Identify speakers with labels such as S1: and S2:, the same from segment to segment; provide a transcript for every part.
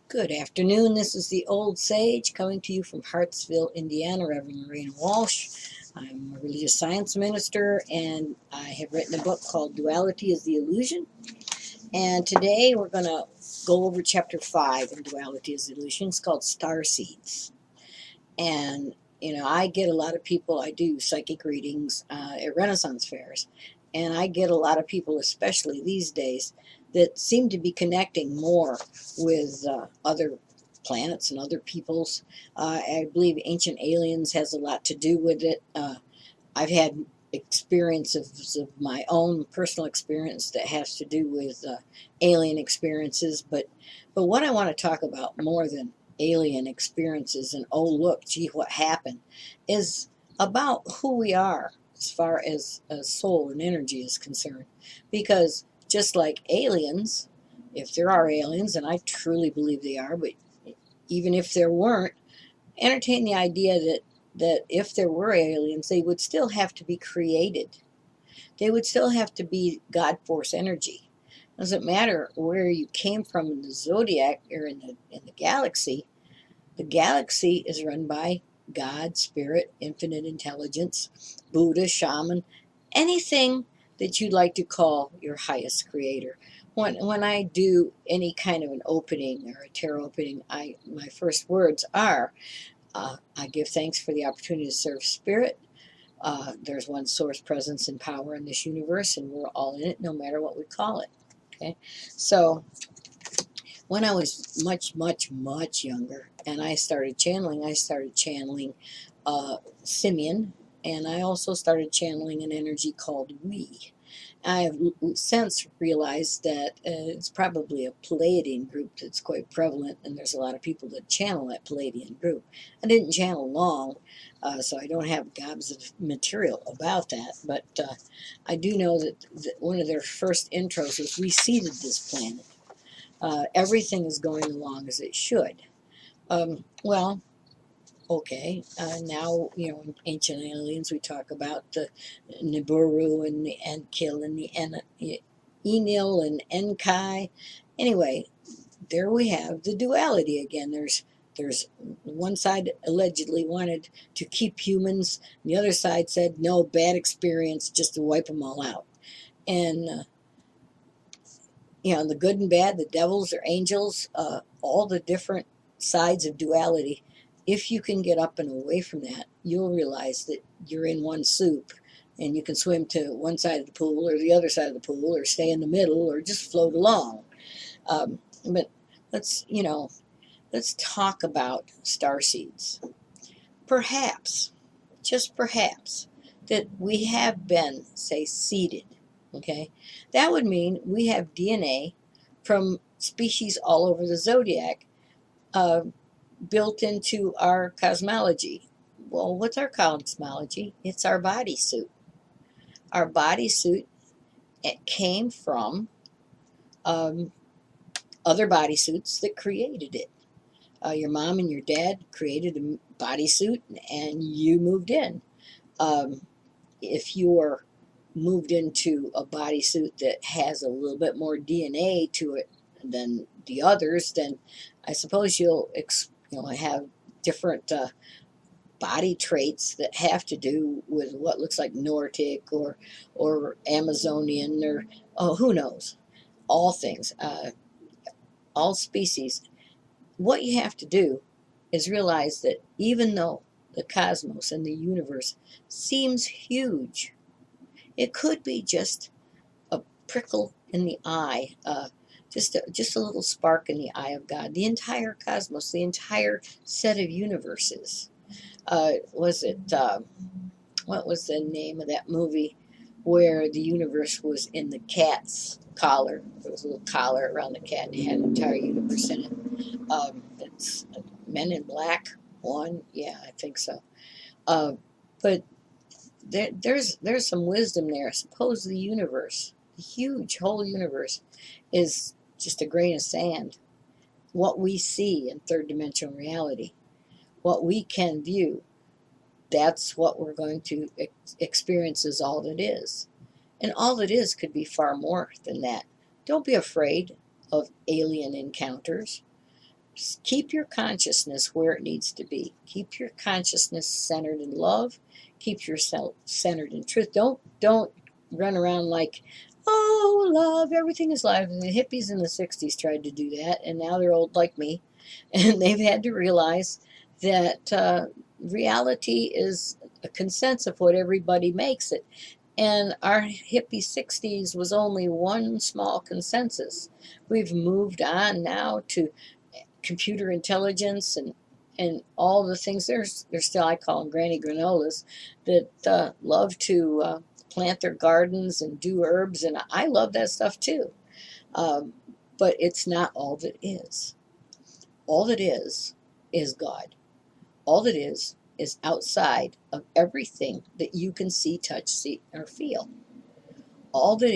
S1: Good afternoon. This is the Old Sage coming to you from Hartsville, Indiana. Reverend Lorraine Walsh. I'm a religious science minister, and I have written a book called Duality is the Illusion. And today we're going to go over chapter 5 in Duality is the Illusion. It's called Starseeds. And, I get a lot of people, I do psychic readings at Renaissance fairs, and I get a lot of people, especially these days, that seem to be connecting more with other planets and other peoples. I believe Ancient Aliens has a lot to do with it. I've had experiences of my own personal experience that has to do with alien experiences, but what I want to talk about more than alien experiences and oh look, gee, what happened, is about who we are as far as soul and energy is concerned. Because just like aliens, if there are aliens, and I truly believe they are, but even if there weren't, entertain the idea that if there were aliens, they would still have to be created. They would still have to be God force energy. Doesn't matter where you came from in the zodiac or in the galaxy. The galaxy is run by God, spirit, infinite intelligence, Buddha, shaman, anything that you'd like to call your highest creator. When I do any kind of an opening or a tarot opening, my first words are, I give thanks for the opportunity to serve spirit. There's one source, presence, and power in this universe, and we're all in it, no matter what we call it. Okay, so when I was much, much, much younger, and I started channeling Simeon, and I also started channeling an energy called We. I have since realized that it's probably a Pleiadian group that's quite prevalent, and there's a lot of people that channel that Pleiadian group. I didn't channel long, so I don't have gobs of material about that, but I do know that one of their first intros was we seeded this planet. Everything is going along as it should. Well, okay, now, in Ancient Aliens, we talk about the Nibiru and the Enkill and the Enil and Enkai. Anyway, there we have the duality again. There's one side allegedly wanted to keep humans, and the other side said no, bad experience, just to wipe them all out. And the good and bad, the devils or angels, all the different sides of duality. If you can get up and away from that, you'll realize that you're in one soup, and you can swim to one side of the pool or the other side of the pool, or stay in the middle, or just float along. But let's talk about starseeds. Perhaps, just perhaps, that we have been, say, seeded. Okay, that would mean we have DNA from species all over the zodiac, uh, built into our cosmology. Well, what's our cosmology? It's our bodysuit. Our bodysuit, it came from um, other bodysuits that created it. Your mom and your dad created a bodysuit, and you moved in. Um, if you're moved into a bodysuit that has a little bit more DNA to it than the others, then I suppose you'll have different body traits that have to do with what looks like Nordic or Amazonian, or who knows, all things, all species. What you have to do is realize that even though the cosmos and the universe seems huge, it could be just a prickle in the eye, just a little spark in the eye of God. The entire cosmos, the entire set of universes. Was it, what was the name of that movie where the universe was in the cat's collar? There was a little collar around the cat and it had an entire universe in it. It's Men in Black one. Yeah, I think so. Uh, but there's some wisdom there. Suppose the universe, the huge whole universe, is just a grain of sand. What we see in third dimensional reality, what we can view, that's what we're going to experience as all that is. And all that is could be far more than that. Don't be afraid of alien encounters. keep your consciousness where it needs to be. Keep your consciousness centered in love. Keep yourself centered in truth. Don't run around like, oh, love, everything is love. And the hippies in the 60s tried to do that, and now they're old like me. And they've had to realize that reality is a consensus of what everybody makes it. And our hippie 60s was only one small consensus. We've moved on now to computer intelligence and all the things. There's still, I call them granny granolas, that love to plant their gardens and do herbs, and I love that stuff too. Um, but it's not all that is. All that is God. All that is outside of everything that you can see, touch, see, or feel. All that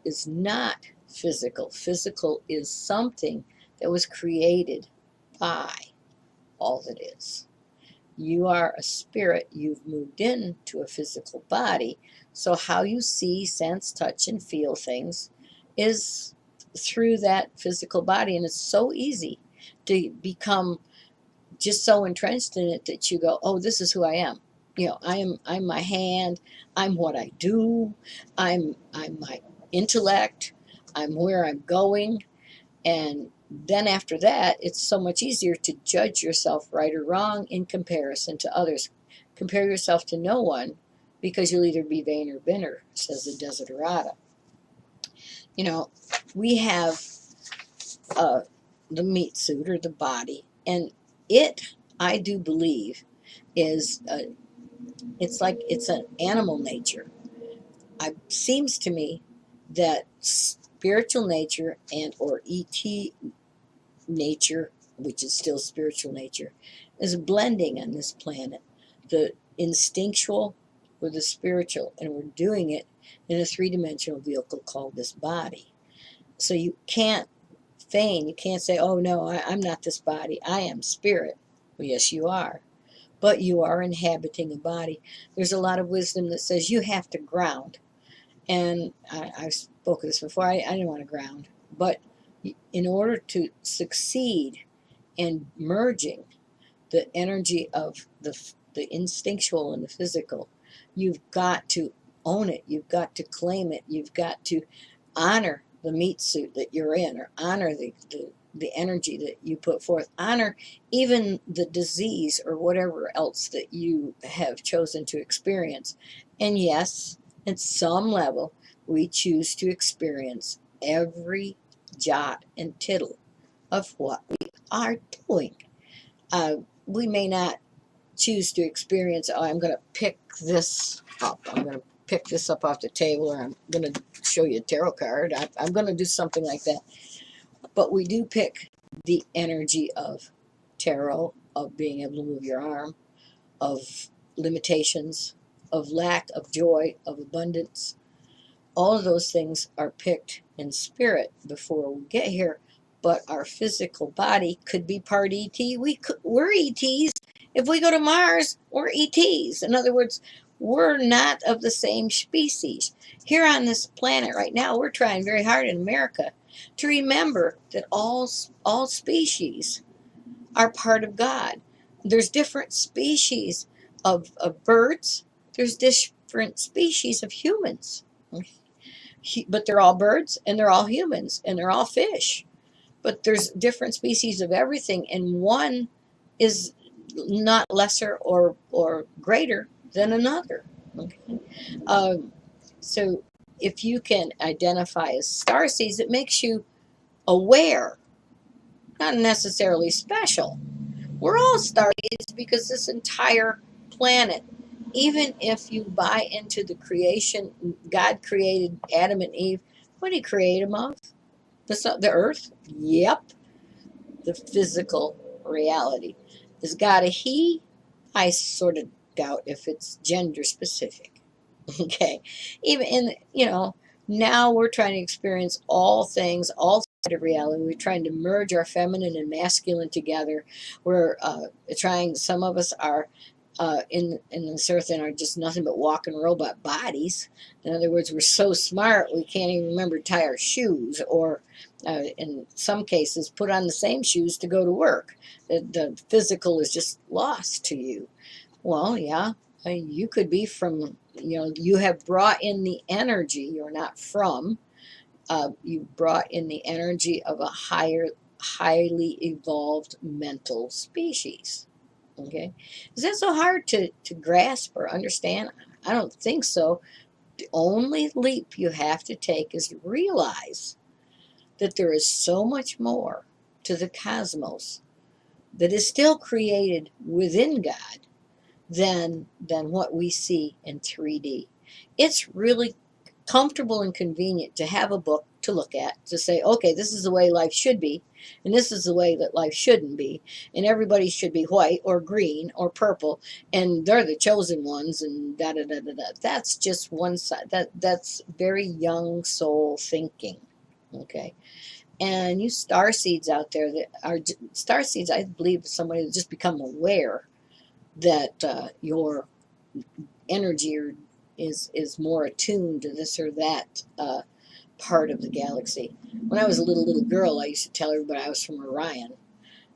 S1: is not physical. Physical is something that was created by all that is. You are a spirit. You've moved into a physical body. So how you see, sense, touch, and feel things is through that physical body. And it's so easy to become just so entrenched in it that you go, oh, this is who I am. I'm my hand, I'm what I do, I'm my intellect, I'm where I'm going. And then after that, it's so much easier to judge yourself right or wrong in comparison to others. Compare yourself to no one, because you'll either be vain or bitter, says the Desiderata. We have the meat suit, or the body, and I do believe, is it's an animal nature. It seems to me that spiritual nature and or ET nature, which is still spiritual nature, is blending on this planet. The instinctual with the spiritual, and we're doing it in a three-dimensional vehicle called this body. So you can't feign. You can't say, oh no, I'm not this body, I am spirit. Well, yes, you are, but you are inhabiting a body. There's a lot of wisdom that says you have to ground. And I've spoken this before. I didn't want to ground. But in order to succeed in merging the energy of the instinctual and the physical, you've got to own it. You've got to claim it. You've got to honor the meat suit that you're in, or honor the energy that you put forth, honor even the disease or whatever else that you have chosen to experience. And yes, at some level, we choose to experience every jot and tittle of what we are doing. We may not choose to experience, oh, I'm going to pick this up. I'm going to pick this up off the table, or I'm going to show you a tarot card. I'm going to do something like that. But we do pick the energy of tarot, of being able to move your arm, of limitations, of lack, of joy, of abundance. All of those things are picked in spirit before we get here. But our physical body could be part ET. We're ETs. If we go to Mars, we're ETs. In other words, we're not of the same species. Here on this planet right now, we're trying very hard in America to remember that all species are part of God. There's different species of birds. There's different species of humans. But they're all birds, and they're all humans, and they're all fish. But there's different species of everything, and one is not lesser or greater than another. Okay? So if you can identify as starseeds, it makes you aware, not necessarily special. We're all starseeds, because this entire planet, even if you buy into the creation, God created Adam and Eve. What did he create them of? The earth? Yep. The physical reality. Is God a he? I sort of doubt if it's gender specific. Okay. Even now we're trying to experience all things, all sides of reality. We're trying to merge our feminine and masculine together. We're trying, some of us are in this earth and are just nothing but walking robot bodies. In other words, we're so smart we can't even remember to tie our shoes, or in some cases, put on the same shoes to go to work. The physical is just lost to you. Well, yeah, you could be from, you have brought in the energy. You're not from. You brought in the energy of a highly evolved mental species. Okay, is that so hard to grasp or understand? I don't think so. The only leap you have to take is to realize that there is so much more to the cosmos that is still created within God than what we see in 3D. It's really comfortable and convenient to have a book to look at, to say, okay, this is the way life should be, and this is the way that life shouldn't be, and everybody should be white or green or purple, and they're the chosen ones, and da da da da da. That's just one side. That's very young soul thinking. Okay. And you star seeds out there that are star seeds, I believe somebody has just become aware that your energy is more attuned to this or that part of the galaxy. When I was a little girl, I used to tell everybody I was from Orion,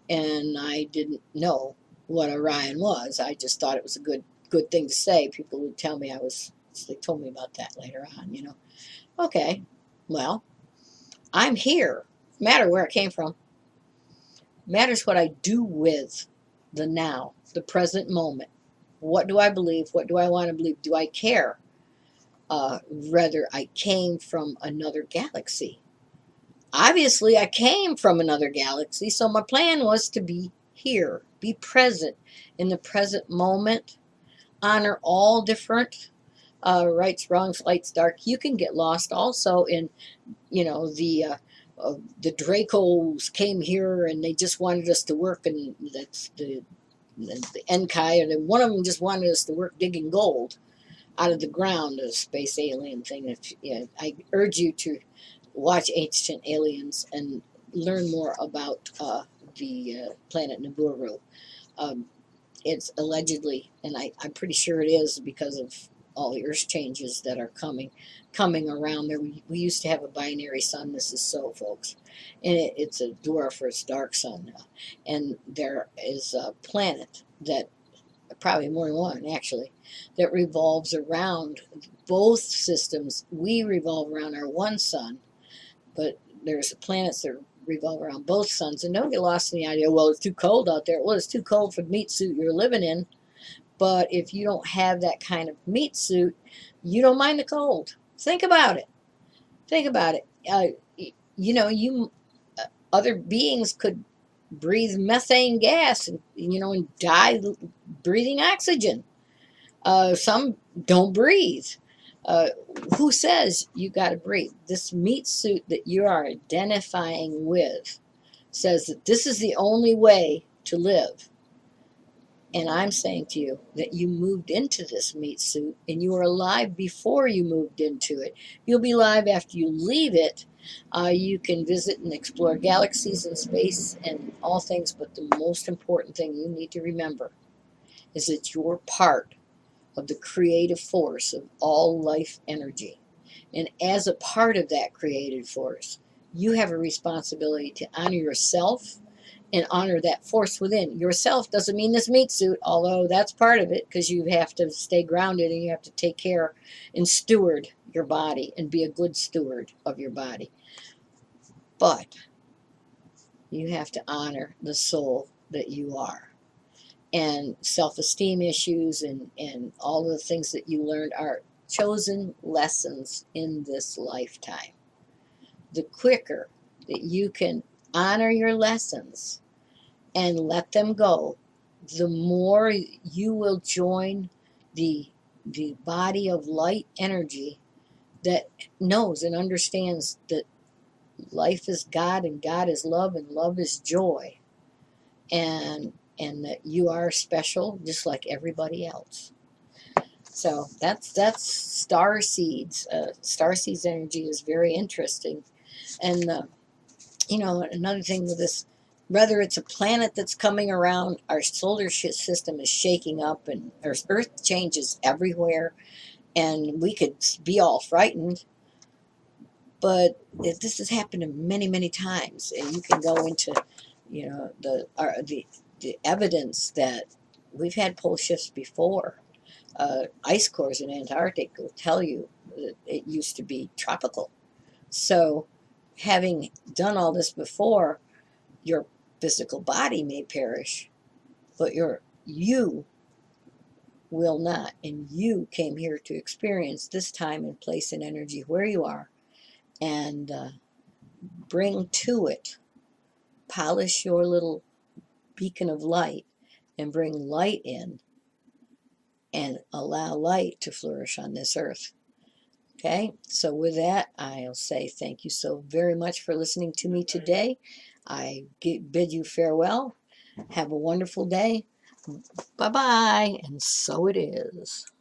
S1: and I didn't know what Orion was. I just thought it was a good thing to say. People would tell me they told me about that later on. Okay, well, I'm here. No matter where I came from. Matters what I do with the now, the present moment. What do I believe? What do I want to believe? Do I care? Whether I came from another galaxy. Obviously, I came from another galaxy, so my plan was to be here, be present in the present moment, honor all different rights, wrongs, lights, dark. You can get lost also in, the Dracos came here and they just wanted us to work, and that's the Enkai, and one of them just wanted us to work digging gold out of the ground, a space alien thing. I urge you to watch Ancient Aliens and learn more about the planet Nibiru. It's allegedly, and I'm pretty sure it is because of all the Earth changes that are coming around there. We used to have a binary sun. This is so, folks, and it's a dwarf or it's dark sun now. And there is a planet that, probably more than one actually, that revolves around both systems. We revolve around our one sun, but there's planets that revolve around both suns. And don't get lost in the idea, well, it's too cold out there. Well, it's too cold for the meat suit you're living in. But if you don't have that kind of meat suit, you don't mind the cold. Think about it. Think about it. Other beings could breathe methane gas and die breathing oxygen. Some don't breathe. Uh, who says you got to breathe? This meat suit that you are identifying with says that this is the only way to live. And I'm saying to you that you moved into this meat suit and you were alive before you moved into it. You'll be alive after you leave it. You can visit and explore galaxies and space and all things, but the most important thing you need to remember is that you're part of the creative force of all life energy. And as a part of that creative force, you have a responsibility to honor yourself and honor that force within. Yourself doesn't mean this meat suit, although that's part of it, because you have to stay grounded and you have to take care and steward your body and be a good steward of your body. But you have to honor the soul that you are. And self-esteem issues and all of the things that you learned are chosen lessons in this lifetime. The quicker that you can honor your lessons and let them go, the more you will join the body of light energy that knows and understands that life is God and God is love and love is joy, and that you are special just like everybody else. So that's star seeds. Star seeds energy is very interesting, and another thing with this whether it's a planet that's coming around, our solar system is shaking up, and there's earth changes everywhere, and we could be all frightened. But this has happened many, many times, and you can go into, you know, the evidence that we've had pole shifts before. Ice cores in Antarctic will tell you that it used to be tropical. So, having done all this before, your physical body may perish, but you will not. And you came here to experience this time and place and energy where you are, and bring to it, polish your little beacon of light, and bring light in, and allow light to flourish on this earth. Okay, so with that, I'll say thank you so very much for listening to me today. I bid you farewell. Have a wonderful day. Bye bye. And so it is.